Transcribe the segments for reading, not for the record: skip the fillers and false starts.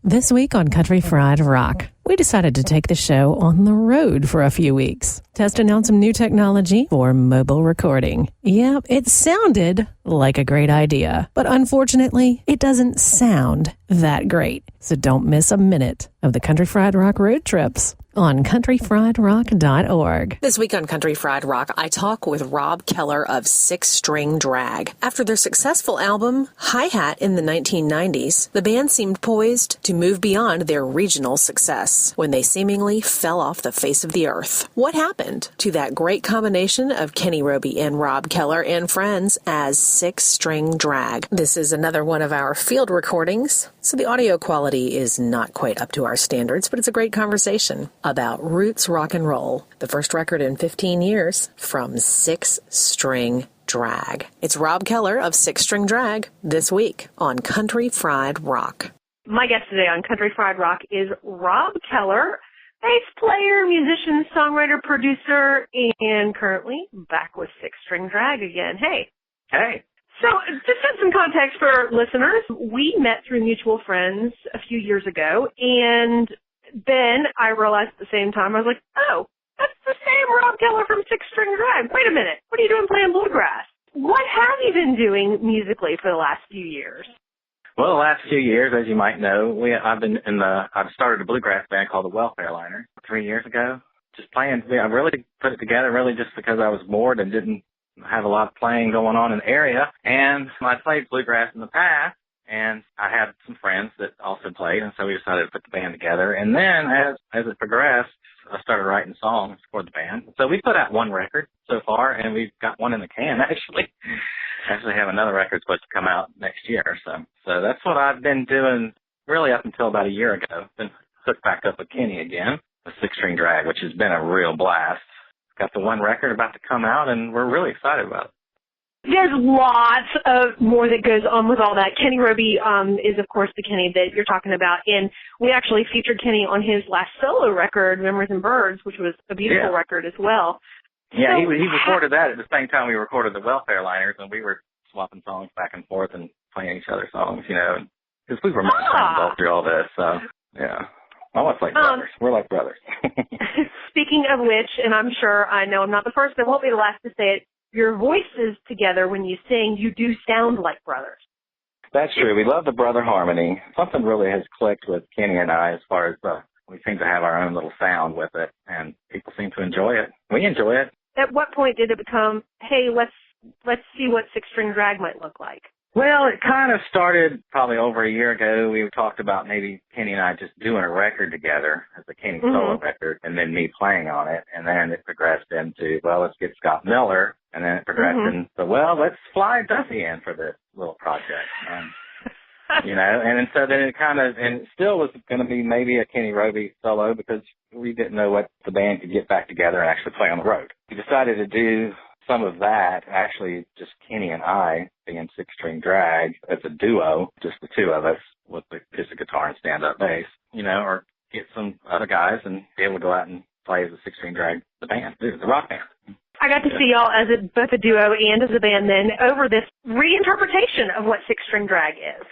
This week on Country Fried Rock, we decided to take the show on the road for a few weeks, testing out some new technology for mobile recording. Yep, it sounded like a great idea, but unfortunately, it doesn't sound that great. So don't miss a minute of the Country Fried Rock road trips on countryfriedrock.org. This week on Country Fried Rock, I talk with Rob Keller of Six String Drag. After their successful album, Hi-Hat, in the 1990s, the band seemed poised to move beyond their regional success when they seemingly fell off the face of the earth. What happened to that great combination of Kenny Roby and Rob Keller and friends as Six String Drag? This is another one of our field recordings, so the audio quality is not quite up to our standards, but it's a great conversation about roots rock and roll, the first record in 15 years from Six String Drag. It's Rob Keller of Six String Drag this week on Country Fried Rock. My guest today on Country Fried Rock is Rob Keller, bass player, musician, songwriter, producer, and currently back with Six String Drag again. Hey. Hey. So, just set some context for listeners. We met through mutual friends a few years ago, and then I realized at the same time, I was like, oh, that's the same Rob Keller from Six String Drag. Wait a minute. What are you doing playing bluegrass? What have you been doing musically for the last few years? Well, the last few years, as you might know, I've started a bluegrass band called the Welfare Liners 3 years ago. Just playing. I really put it together really just because I was bored and didn't have a lot of playing going on in the area. And I played bluegrass in the past, and I had some friends that also played, and so we decided to put the band together. And then as it progressed, I started writing songs for the band. So we put out one record so far, and we've got one in the can, actually. Actually have another record supposed to come out next year. So that's what I've been doing really up until about a year ago. Been hooked back up with Kenny again, with Six String Drag, which has been a real blast. Got the one record about to come out, and we're really excited about it. There's lots of more that goes on with all that. Kenny Roby is, of course, the Kenny that you're talking about. And we actually featured Kenny on his last solo record, Memories and Birds, which was a beautiful record as well. Yeah, so, he recorded that at the same time we recorded the Welfare Liners, and we were swapping songs back and forth and playing each other's songs, because we were all through all this. So, yeah. Almost like brothers. We're like brothers. Speaking of which, and I'm sure I know I'm not the first, and won't be the last to say it, your voices together when you sing, you do sound like brothers. That's true. We love the brother harmony. Something really has clicked with Kenny and I as far as we seem to have our own little sound with it, and people seem to enjoy it. We enjoy it. At what point did it become, hey, let's see what Six String Drag might look like? Well, it kind of started probably over a year ago. We talked about maybe Kenny and I just doing a record together as a Kenny solo record, and then me playing on it. And then it progressed into, well, let's get Scott Miller. And then it progressed into, well, let's fly Duffy in for this little project. And so then it still was going to be maybe a Kenny Roby solo because we didn't know what the band could get back together and actually play on the road. We decided to do some of that, actually just Kenny and I being Six String Drag as a duo, just the two of us with the acoustic guitar and stand-up bass, or get some other guys and be able to go out and play as a Six String Drag, the band, the rock band. I got to see y'all as both a duo and as a band then over this reinterpretation of what Six String Drag is.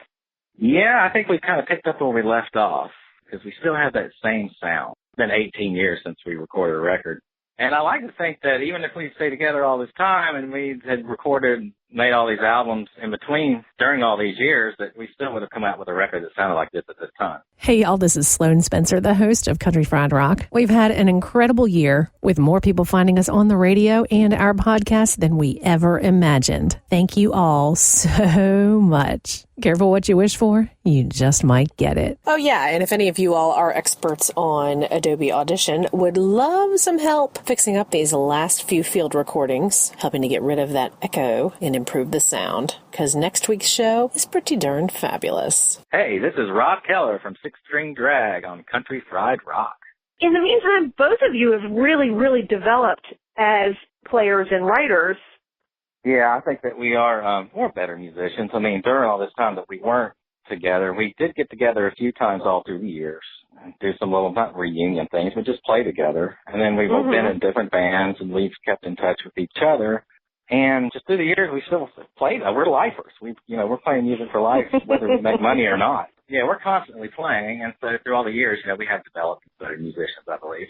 Yeah, I think we kind of picked up where we left off because we still have that same sound. It's been 18 years since we recorded a record. And I like to think that even if we stay together all this time and we had recorded, made all these albums in between during all these years, that we still would have come out with a record that sounded like this at this time. Hey, y'all, this is Sloan Spencer, the host of Country Fried Rock. We've had an incredible year with more people finding us on the radio and our podcast than we ever imagined. Thank you all so much. Careful what you wish for. You just might get it. Oh, yeah. And if any of you all are experts on Adobe Audition, would love some help fixing up these last few field recordings, helping to get rid of that echo and improve the sound, because next week's show is pretty darn fabulous. Hey, this is Rob Keller from Six String Drag on Country Fried Rock. In the meantime, both of you have really, really developed as players and writers. Yeah, I think that we're better musicians. I mean, during all this time that we weren't together, we did get together a few times all through the years and do some little, not reunion things, but just play together. And then we've been in different bands, and we've kept in touch with each other. And just through the years, we still play that. We're lifers. We're playing music for life, whether we make money or not. Yeah, we're constantly playing. And so through all the years, we have developed better musicians, I believe.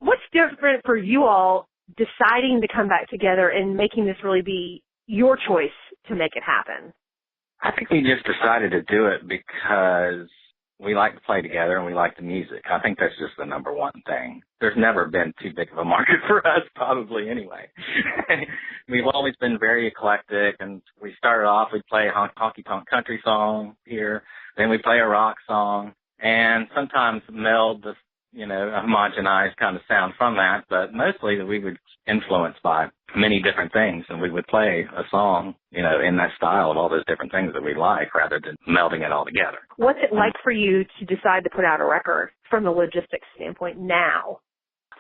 What's different for you all deciding to come back together and making this really be your choice to make it happen? I think we just decided to do it because we like to play together and we like the music. I think that's just the number one thing. There's never been too big of a market for us, probably, anyway. We've always been very eclectic, and we started off, we'd play a honky-tonk country song here, then we play a rock song, and sometimes meld the a homogenized kind of sound from that, but mostly we were influenced by many different things, and we would play a song, in that style of all those different things that we like, rather than melding it all together. What's it like for you to decide to put out a record from the logistics standpoint now?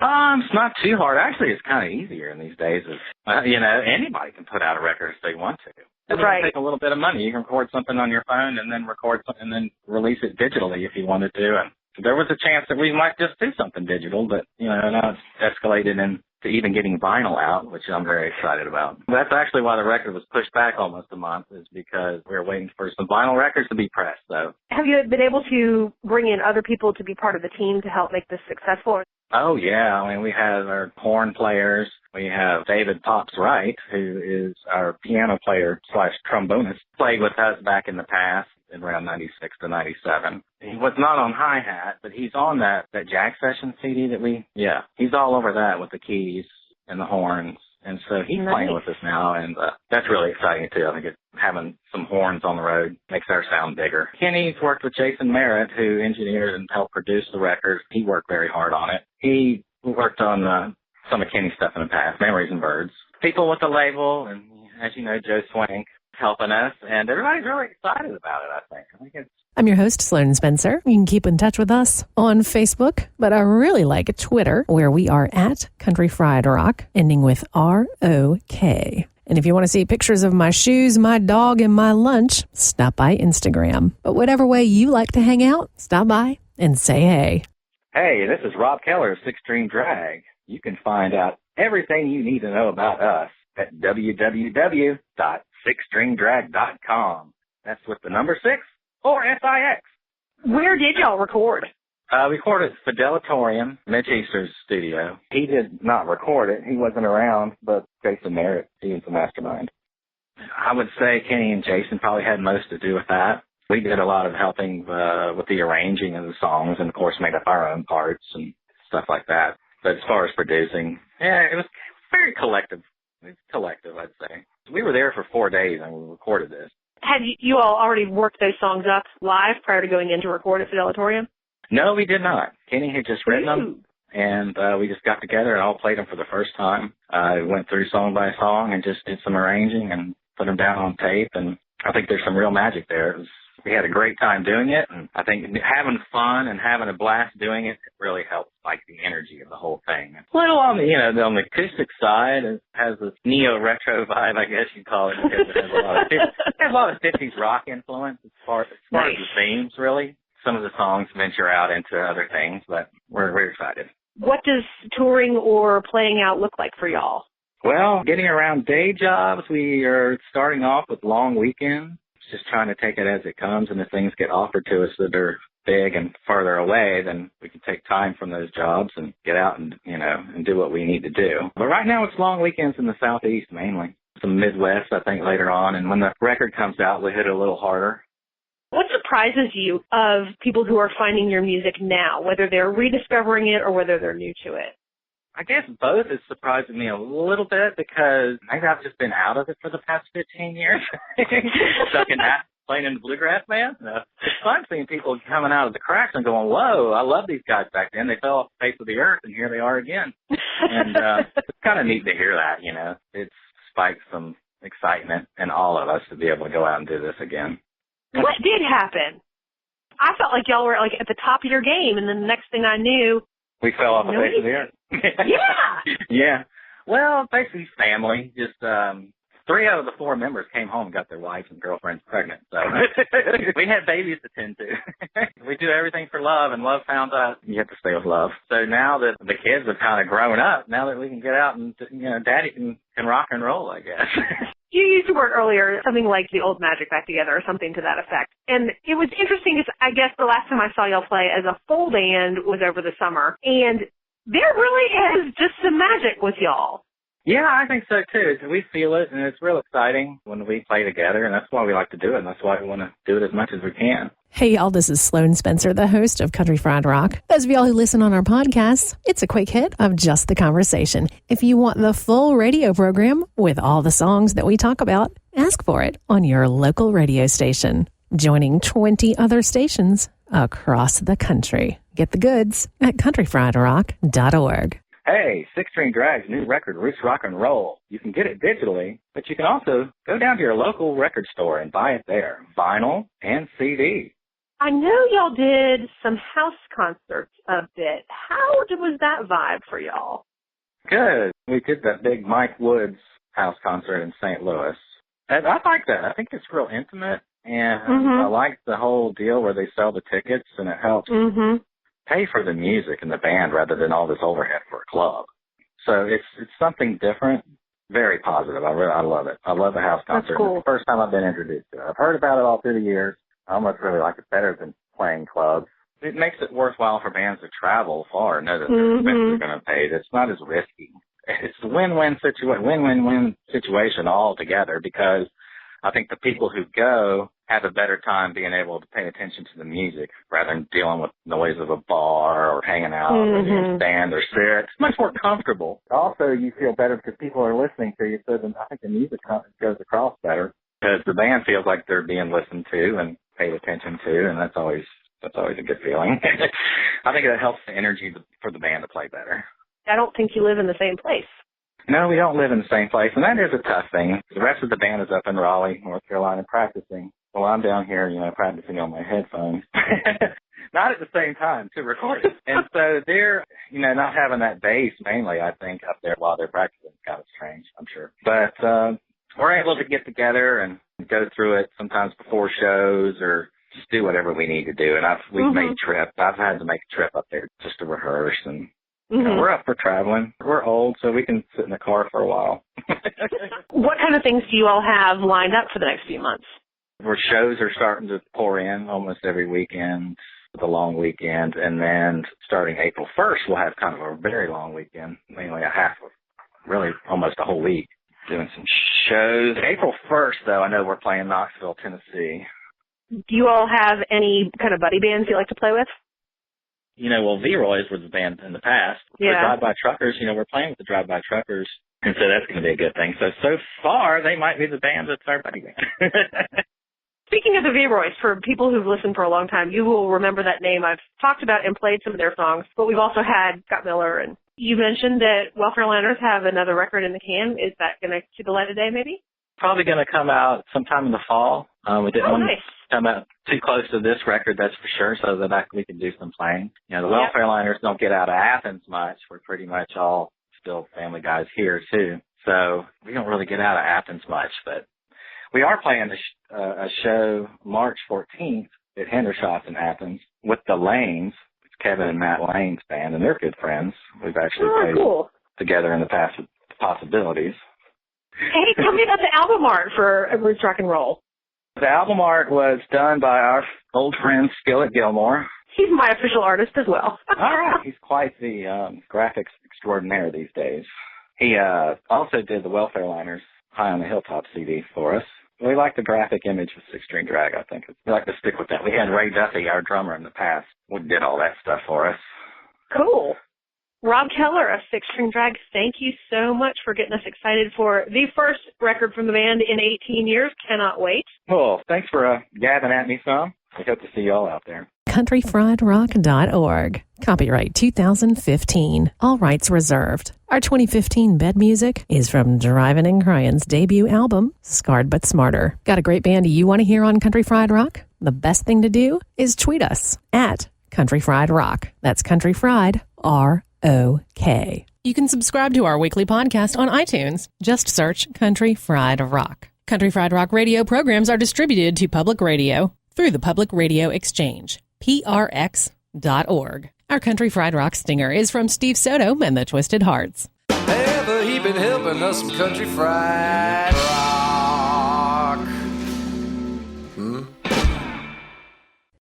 It's not too hard. Actually, it's kind of easier in these days. Anybody can put out a record if they want to. It doesn't take a little bit of money. You can record something on your phone and then record something and then release it digitally if you wanted to. And there was a chance that we might just do something digital, but, now it's escalated into even getting vinyl out, which I'm very excited about. That's actually why the record was pushed back almost a month, is because we were waiting for some vinyl records to be pressed, though. Have you been able to bring in other people to be part of the team to help make this successful? Oh, yeah. We have our horn players. We have David Pops Wright, who is our piano player / trombonist, played with us back in the past in around 96 to 97. He was not on hi-hat, but he's on that Jack Session CD he's all over that with the keys and the horns. And so he's playing with us now, and that's really exciting, too. I think having some horns on the road makes our sound bigger. Kenny's worked with Jason Merritt, who engineered and helped produce the record. He worked very hard on it. He worked on some of Kenny's stuff in the past, Memories and Birds. People with the label, and as you know, Joe Swank helping us, and everybody's really excited about it, I think. I'm your host, Sloan Spencer. You can keep in touch with us on Facebook, but I really like Twitter, where we are at Country Fried Rock, ending with ROK. And if you want to see pictures of my shoes, my dog, and my lunch, stop by Instagram. But whatever way you like to hang out, stop by and say hey. Hey, this is Rob Keller of Six String Drag. You can find out everything you need to know about us at www.sixstringdrag.com. That's with the number 6 or SIX. Where did y'all record? We recorded at Fidelatorium, Mitch Easter's studio. He did not record it. He wasn't around, but Jason Merritt, he was the mastermind. I would say Kenny and Jason probably had most to do with that. We did a lot of helping with the arranging of the songs and, of course, made up our own parts and stuff like that. But as far as producing, it was very collective. It's collective, I'd say. We were there for 4 days and we recorded this. Had you all already worked those songs up live prior to going in to record at Fidelatorium? No, we did not. Kenny had just written them, and we just got together and all played them for the first time. I went through song by song and just did some arranging and put them down on tape, and I think there's some real magic there. We had a great time doing it, and I think having fun and having a blast doing it really helps, like, the energy of the whole thing. A little on the, on the acoustic side, it has this neo-retro vibe, I guess you'd call it, because it has a lot of 50s rock influence as far as the themes, really. Some of the songs venture out into other things, but we're very excited. What does touring or playing out look like for y'all? Well, getting around day jobs, we are starting off with long weekends. Just trying to take it as it comes, and if things get offered to us that are big and farther away, then we can take time from those jobs and get out and, and do what we need to do. But right now it's long weekends in the Southeast mainly. Some Midwest, I think, later on. And when the record comes out, we hit it a little harder. What surprises you of people who are finding your music now, whether they're rediscovering it or whether they're new to it? I guess both is surprising me a little bit because maybe I've just been out of it for the past 15 years. Stuck in that, playing in the bluegrass band. It's fun seeing people coming out of the cracks and going, whoa, I love these guys back then. They fell off the face of the earth, and here they are again. And it's kind of neat to hear that, It spikes some excitement in all of us to be able to go out and do this again. What did happen? I felt like y'all were at the top of your game, and then the next thing I knew, we fell off the face of the earth. Yeah. Yeah. Well, basically family. Just 3 out of the 4 members came home and got their wives and girlfriends pregnant. So we had babies to tend to. We do everything for love, and love found us. You have to stay with love. So now that the kids have kind of grown up, now that we can get out and, Daddy can rock and roll, I guess. You used to work earlier, something like the Old Magic Back Together or something to that effect. And it was interesting because I guess the last time I saw y'all play as a full band was over the summer. And there really is just some magic with y'all. Yeah, I think so, too. We feel it, and it's real exciting when we play together, and that's why we like to do it, and that's why we want to do it as much as we can. Hey, y'all, this is Sloan Spencer, the host of Country Fried Rock. Those of y'all who listen on our podcasts, it's a quick hit of just the conversation. If you want the full radio program with all the songs that we talk about, ask for it on your local radio station, joining 20 other stations across the country. Get the goods at countryfriedrock.org. Hey, Six String Drag's new record, Roots Rock and Roll. You can get it digitally, but you can also go down to your local record store and buy it there, vinyl and CD. I know y'all did some house concerts a bit. How was that vibe for y'all? Good. We did that big Mike Woods house concert in St. Louis. And I like that. I think it's real intimate, and I like the whole deal where they sell the tickets, and it helps pay for the music and the band rather than all this overhead for a club. So it's something different, very positive. I love it. I love the house concert. That's cool. It's the first time I've been introduced to it. I've heard about it all through the years. I almost really like it better than playing clubs. It makes it worthwhile for bands to travel far and know that their expenses are going to pay. It's not as risky. It's a win-win situation altogether, because I think the people who go have a better time being able to pay attention to the music rather than dealing with noise of a bar or hanging out or being stand or sit. It's much more comfortable. Also, you feel better because people are listening to you, so then I think the music goes across better because the band feels like they're being listened to and paid attention to, and that's always a good feeling. I think it helps the energy for the band to play better. I don't think you live in the same place. No, we don't live in the same place, and that is a tough thing. The rest of the band is up in Raleigh, North Carolina, practicing. Well, I'm down here, practicing on my headphones. Not at the same time to record it. And so they're, not having that bass mainly, I think, up there while they're practicing is kind of strange, I'm sure. But we're able to get together and go through it sometimes before shows or just do whatever we need to do. And we've made trips. I've had to make a trip up there just to rehearse, and we're up for traveling. We're old, so we can sit in the car for a while. What kind of things do you all have lined up for the next few months? Where shows are starting to pour in almost every weekend, the long weekend, and then starting April 1st, we'll have kind of a very long weekend, mainly really almost a whole week, doing some shows. April 1st, though, I know we're playing Knoxville, Tennessee. Do you all have any kind of buddy bands you like to play with? V-Roys was the band in the past. Yeah. The Drive-By Truckers, we're playing with the Drive-By Truckers, and so that's going to be a good thing. So far, they might be the band that's our buddy band. Speaking of the V-Roys, for people who've listened for a long time, you will remember that name. I've talked about and played some of their songs, but we've also had Scott Miller, and you mentioned that Welfare Liners have another record in the can. Is that going to see the light of day, maybe? Probably going to come out sometime in the fall. We didn't want to come out too close to this record, that's for sure, so that we can do some playing. The Welfare Liners don't get out of Athens much. We're pretty much all still family guys here, too. So we don't really get out of Athens much, but we are playing a show March 14th at Hendershots in Athens with the Lanes. It's Kevin and Matt Lane's band, and they're good friends. We've actually played together in the past with Possibilities. Hey, tell me about the album art for Roots Rock and Roll. The album art was done by our old friend Skillet Gilmore. He's my official artist as well. All right. He's quite the graphics extraordinaire these days. He also did the Welfare Liners High on the Hilltop CD for us. We like the graphic image with Six String Drag, I think. We like to stick with that. We had Ray Duffy, our drummer in the past, who did all that stuff for us. Cool. Rob Keller of Six String Drag, thank you so much for getting us excited for the first record from the band in 18 years. Cannot wait. Well, thanks for gabbing at me some. We hope to see you all out there. countryfriedrock.org. Copyright 2015. All rights reserved. Our 2015 bed music is from Drivin' and Cryin's debut album, Scarred But Smarter. Got a great band you want to hear on Country Fried Rock? The best thing to do is tweet us at Country Fried Rock. That's Country Fried, ROK. You can subscribe to our weekly podcast on iTunes. Just search Country Fried Rock. Country Fried Rock radio programs are distributed to public radio through the Public Radio Exchange, prx.org. Our Country Fried Rock stinger is from Steve Soto and the Twisted Hearts. Ever he been helping us some country fried rock.